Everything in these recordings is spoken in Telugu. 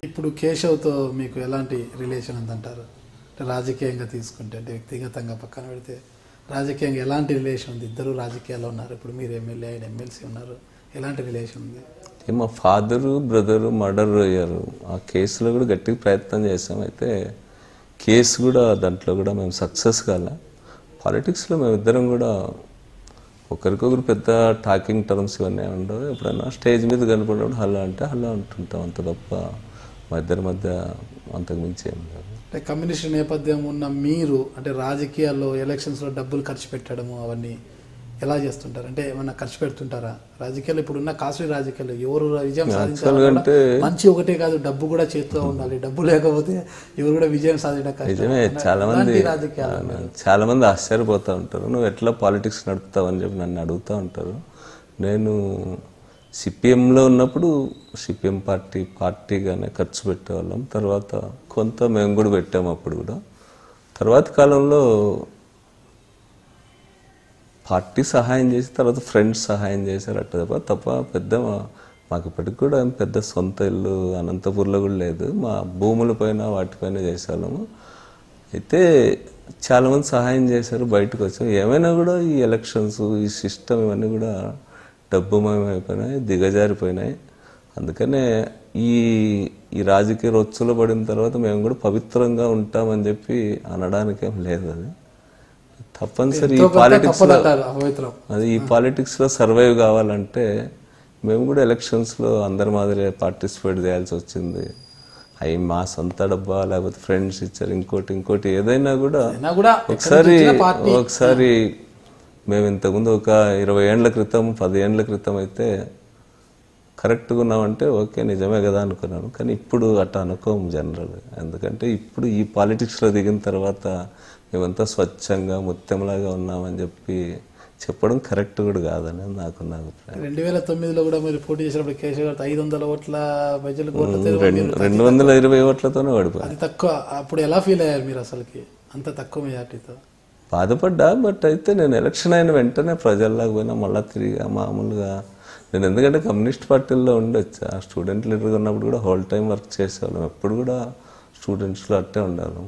ఇప్పుడు కేశవ్తో మీకు ఎలాంటి రిలేషన్ ఉందంటారు? రాజకీయంగా తీసుకుంటే, అంటే వ్యక్తిగతంగా పక్కన పెడితే రాజకీయంగా ఎలాంటి రిలేషన్ ఉంది? ఇద్దరు రాజకీయాల్లో ఉన్నారు, ఇప్పుడు మీరు ఎమ్మెల్యే ఆయన ఎమ్మెల్సీ ఉన్నారు, ఎలాంటి రిలేషన్ ఉంది? మా ఫాదరు బ్రదరు మర్డర్ అయ్యారు. ఆ కేసులో కూడా గట్టిగా ప్రయత్నం చేసాం. అయితే కేసు కూడా దాంట్లో కూడా మేము సక్సెస్ కాలే. పాలిటిక్స్లో మేమిద్దరం కూడా ఒకరికొకరు పెద్ద టాకింగ్ టర్మ్స్ ఇవన్నీ ఉండవు. ఎప్పుడైనా స్టేజ్ మీద కనపడినప్పుడు హల్లా అంటే హల్లా అంటుంటాం, అంత తప్ప మా ఇద్దరి మధ్య అంతకు మించి ఏం లేదు. అంటే కమ్యూనిస్ట్ నేపథ్యం ఉన్న మీరు అంటే రాజకీయాల్లో ఎలక్షన్స్లో డబ్బులు ఖర్చు పెట్టడము అవన్నీ ఎలా చేస్తుంటారు? అంటే ఏమన్నా ఖర్చు పెడుతుంటారా? రాజకీయాలు ఇప్పుడున్న కాస్ట్లీ రాజకీయాలు ఎవరు విజయం సాధించాలంటే మంచి ఒకటే కాదు, డబ్బు కూడా చేతిలో ఉండాలి. డబ్బు లేకపోతే ఎవరు కూడా విజయం సాధించడం నిజమే. చాలా మంది ఆశ్చర్యపోతూ ఉంటారు, నువ్వు ఎట్లా పాలిటిక్స్ నడుపుతావు అని చెప్పి నన్ను అడుగుతూ ఉంటారు. నేను సిపిఎంలో ఉన్నప్పుడు సిపిఎం పార్టీగానే ఖర్చు పెట్టేవాళ్ళం. తర్వాత కొంత మేము కూడా పెట్టాము అప్పుడు కూడా. తర్వాత కాలంలో పార్టీ సహాయం చేసి తర్వాత ఫ్రెండ్స్ సహాయం చేశారు అట్ట తప్ప పెద్ద మాకు ఇప్పటికి కూడా పెద్ద సొంత ఇల్లు అనంతపూర్లో కూడా లేదు. మా భూములపైన వాటిపైన చేసేవాళ్ళము. అయితే చాలామంది సహాయం చేశారు, బయటకు వచ్చాం. ఏమైనా కూడా ఈ ఎలక్షన్స్ ఈ సిస్టమ్ ఇవన్నీ కూడా డబ్బుమయమైపోయినాయి, దిగజారిపోయినాయి. అందుకనే ఈ రాజకీయ రొచ్చులో పడిన తర్వాత మేము కూడా పవిత్రంగా ఉంటామని చెప్పి అనడానికేం లేదు. అది తప్పనిసరి ఈ పాలిటిక్స్లో సర్వైవ్ కావాలంటే మేము కూడా ఎలక్షన్స్లో అందరి మాదిరి పార్టిసిపేట్ చేయాల్సి వచ్చింది. అవి మా సొంత డబ్బా లేకపోతే ఫ్రెండ్స్ ఇచ్చారు ఇంకోటి ఏదైనా కూడా ఒకసారి మేము ఇంతకుముందు ఒక 20 ఏళ్ల క్రితం 10 ఏళ్ల క్రితం అయితే కరెక్ట్గా ఉన్నామంటే ఓకే నిజమే కదా అనుకున్నాను. కానీ ఇప్పుడు అట్లా అనుకోము జనరల్. ఎందుకంటే ఇప్పుడు ఈ పాలిటిక్స్లో దిగిన తర్వాత మేమంతా స్వచ్ఛంగా ముత్యంలాగా ఉన్నామని చెప్పి చెప్పడం కరెక్ట్ కూడా కాదని నాకున్న అభిప్రాయం. 2009లో కూడా మీరు పోటీ చేసినప్పుడు కేశవ్ గారు 500 ఓట్ల ప్రజలు 220 ఓట్లతోనే ఓడిపోయారు. అది తక్కువ. అప్పుడు ఎలా ఫీల్ అయ్యారు మీరు? అసలుకి అంత తక్కువ మెజార్టీతో బాధపడ్డా. బట్ అయితే నేను ఎలక్షన్ అయిన వెంటనే ప్రజల్లాగా పోయినా మళ్ళీ తిరిగి మామూలుగా నేను ఎందుకంటే కమ్యూనిస్ట్ పార్టీల్లో ఉండొచ్చా, స్టూడెంట్ లీడర్గా ఉన్నప్పుడు కూడా హోల్ టైం వర్క్ చేసేవాళ్ళం. ఎప్పుడు కూడా స్టూడెంట్స్లో అట్టే ఉండాలి.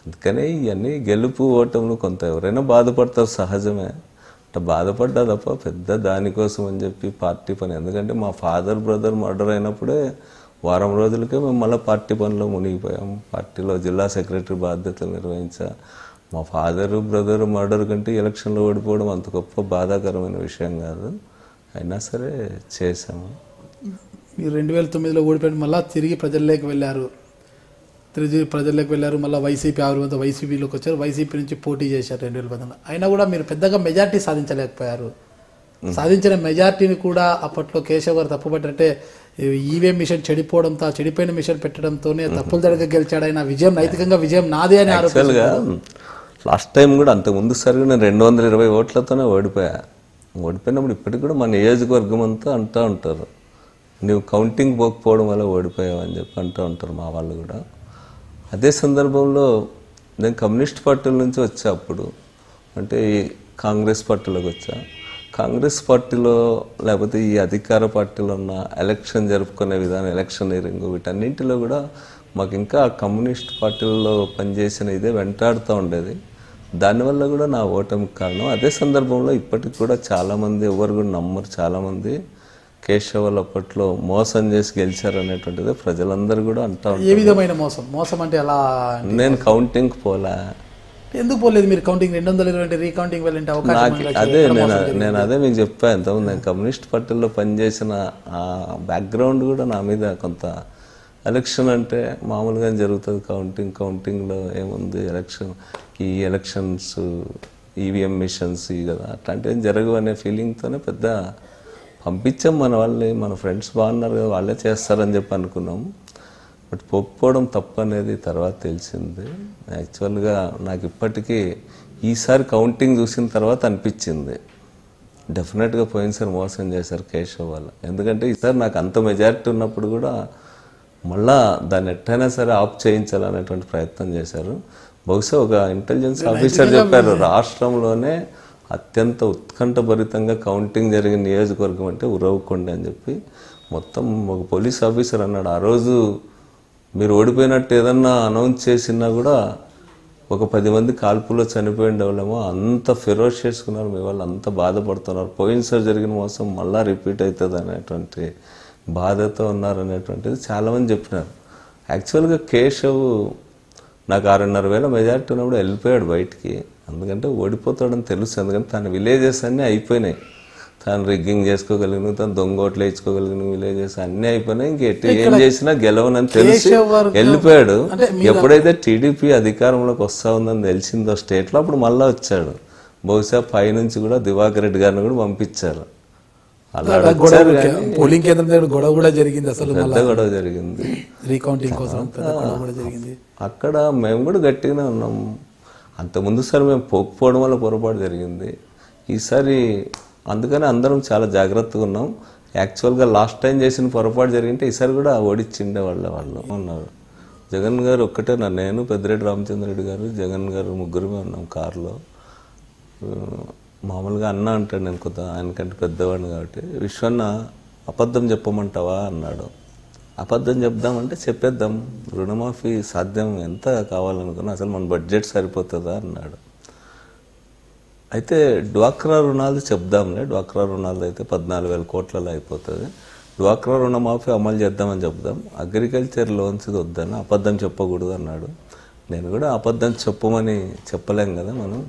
అందుకనే ఇవన్నీ గెలుపు ఓటములు కొంత ఎవరైనా బాధపడతారు, సహజమే. అంటే బాధపడ్డా తప్ప పెద్ద దానికోసం అని చెప్పి పార్టీ పని. ఎందుకంటే మా ఫాదర్ బ్రదర్ మర్డర్ అయినప్పుడే వారం రోజులకే మేము మళ్ళీ పార్టీ పనిలో మునిగిపోయాం. పార్టీలో జిల్లా సెక్రటరీ బాధ్యతలు నిర్వహించా. మా ఫాదరు బ్రదరు మర్డర్ కంటే ఎలక్షన్లో ఓడిపోవడం అంత గొప్ప బాధాకరమైన విషయం కాదు. అయినా సరే చేశాము. మీరు 2009లో ఓడిపోయి మళ్ళీ తిరిగి ప్రజల్లోకి వెళ్ళారు. మళ్ళీ వైసీపీ ఆవిర్భావంతో వైసీపీలోకి వచ్చారు. వైసీపీ నుంచి పోటీ చేశారు 2010. అయినా కూడా మీరు పెద్దగా మెజార్టీ సాధించలేకపోయారు. సాధించిన మెజార్టీని కూడా అప్పట్లో కేశవ్ గారు తప్పుపట్టారంటే ఈవీఎం మిషన్ చెడిపోవడంతో, చెడిపోయిన మిషన్ పెట్టడంతోనే తప్పులు జరగ గెలిచాడు. ఆయన విజయం నైతికంగా విజయం నాదే అని ఆరోపించారు. లాస్ట్ టైం కూడా అంతకుముందు సరిగా నేను 220 ఓట్లతోనే ఓడిపోయినప్పుడు ఇప్పటికి కూడా మా నియోజకవర్గం అంతా అంటూ ఉంటారు, నువ్వు కౌంటింగ్ పోకపోవడం వల్ల ఓడిపోయావు అని చెప్పి అంటూ ఉంటారు మా వాళ్ళు కూడా. అదే సందర్భంలో నేను కమ్యూనిస్ట్ పార్టీల నుంచి వచ్చా. అప్పుడు అంటే ఈ కాంగ్రెస్ పార్టీలోకి వచ్చా. కాంగ్రెస్ పార్టీలో లేకపోతే ఈ అధికార పార్టీలో ఉన్న ఎలక్షన్ జరుపుకునే విధానం, ఎలక్షనీరింగ్, వీటన్నింటిలో కూడా మాకు ఇంకా కమ్యూనిస్ట్ పార్టీలలో పనిచేసిన ఇదే వెంటాడుతూ ఉండేది. దానివల్ల కూడా నా ఓటమికి కారణం. అదే సందర్భంలో ఇప్పటికి కూడా చాలామంది ఎవరు కూడా నమ్మరు. చాలామంది కేశవ్ వాళ్ళు అప్పట్లో మోసం చేసి గెలిచారు అనేటువంటిది ప్రజలందరూ కూడా అంటా ఉంటారు. ఏ విధమైన మోసం అంటే ఎలా? నేను కౌంటింగ్ పోలే. ఎందుకు పోలేదు మీరు? కౌంటింగ్ 220 రీకౌంటింగ్ వెళ్ళంటే అదే నేను అదే మీకు చెప్పాను ఇంతకుముందు. నేను కమ్యూనిస్ట్ పార్టీలో పనిచేసిన ఆ బ్యాక్గ్రౌండ్ కూడా నా మీద కొంత. ఎలక్షన్ అంటే మామూలుగా జరుగుతుంది, కౌంటింగ్లో ఏముంది, ఈ ఎలక్షన్స్ ఈవీఎం మిషన్స్ కదా అట్లాంటివి జరగవు అనే ఫీలింగ్తోనే పెద్ద పంపించాం. మన వాళ్ళని, మన ఫ్రెండ్స్ బాగున్నారు కదా వాళ్ళే చేస్తారని చెప్పి అనుకున్నాము. బట్ పోకపోవడం తప్పు అనేది తర్వాత తెలిసింది. యాక్చువల్గా నాకు ఇప్పటికీ ఈసారి కౌంటింగ్ చూసిన తర్వాత అనిపించింది డెఫినెట్గా పోయినసారి మోసం చేశారు కేశవ్ వాళ్ళు. ఎందుకంటే ఈసారి నాకు అంత మెజారిటీ ఉన్నప్పుడు కూడా మళ్ళా దాన్ని ఎట్టయినా సరే ఆఫ్ చేయించాలనేటువంటి ప్రయత్నం చేశారు. బహుశా ఒక ఇంటెలిజెన్స్ ఆఫీసర్ చెప్పారు, రాష్ట్రంలోనే అత్యంత ఉత్కంఠభరితంగా కౌంటింగ్ జరిగిన నియోజకవర్గం అంటే ఉరవకొండ అని చెప్పి మొత్తం ఒక పోలీస్ ఆఫీసర్ అన్నాడు, ఆ రోజు మీరు ఓడిపోయినట్టు ఏదన్నా అనౌన్స్ చేసినా కూడా ఒక 10 మంది కాల్పులో చనిపోయిన వాళ్ళేమో, అంత ఫెరోషియస్గా ఉన్నారు మీ వాళ్ళు, అంత బాధపడుతున్నారు, పోయినసారి జరిగిన మోసం మళ్ళీ రిపీట్ అవుతుంది అనేటువంటి బాధతో ఉన్నారనేటువంటిది చాలామంది చెప్పినారు. యాక్చువల్గా కేశవ్ నాకు 6,500,000 మెజార్టీ ఉన్నప్పుడు వెళ్ళిపోయాడు బయటికి, ఎందుకంటే ఓడిపోతాడని తెలుసు. ఎందుకంటే తన విలేజెస్ అన్నీ అయిపోయినాయి, తను రిగ్గింగ్ చేసుకోగలిగిన, తను దొంగోట్లు వేయించుకోగలిగిన విలేజెస్ అన్నీ అయిపోయినాయి, ఇంకెట్టి ఏం చేసినా గెలవనని తెలిసి వెళ్ళిపోయాడు. ఎప్పుడైతే టీడీపీ అధికారంలోకి వస్తా ఉందని తెలిసిందో స్టేట్లో, అప్పుడు మళ్ళీ వచ్చాడు. బహుశా పైనుంచి కూడా దివాకర్ రెడ్డి గారిని కూడా పంపించారు. అలా పోలింగ్ కేంద్రం దగ్గర గొడవ కూడా జరిగింది, అసలు పెద్ద గొడవ జరిగింది, రీకౌంటింగ్ కోసం పెద్ద గొడవ కూడా జరిగింది. అక్కడ మేము కూడా గట్టిగానే ఉన్నాం. అంతకుముందు సారి మేము పోకపోవడం వల్ల పొరపాటు జరిగింది. ఈసారి అందుకని అందరం చాలా జాగ్రత్తగా ఉన్నాం. యాక్చువల్గా లాస్ట్ టైం చేసిన పొరపాటు జరిగింటే ఈసారి కూడా ఓడిచ్చిండే వాళ్ళు ఉన్నారు. జగన్ గారు ఒక్కటేనా, నేను పెద్దిరెడ్డి రామచంద్రరెడ్డి గారు, జగన్ గారు ముగ్గురమే ఉన్నాం కారులో. మామూలుగా అన్న అంటాడు, నేను కొత్త ఆయనకంటే పెద్దవాడిని కాబట్టి, విశ్వన్న అబద్ధం చెప్పమంటావా అన్నాడు. అబద్ధం చెప్దామంటే చెప్పేద్దాం, రుణమాఫీ సాధ్యం, ఎంత కావాలనుకున్నా, అసలు మన బడ్జెట్ సరిపోతుందా అన్నాడు. అయితే డ్వాక్రా రుణాలు చెప్దాంలే, డ్వాక్రా రుణాలు అయితే 14,000 కోట్లలో అయిపోతుంది, డ్వాక్రా రుణమాఫీ అమలు చేద్దామని చెప్దాం, అగ్రికల్చర్ లోన్స్ వద్దని, అబద్ధం చెప్పకూడదు అన్నాడు. నేను కూడా అబద్ధం చెప్పమని చెప్పలేం కదా మనం,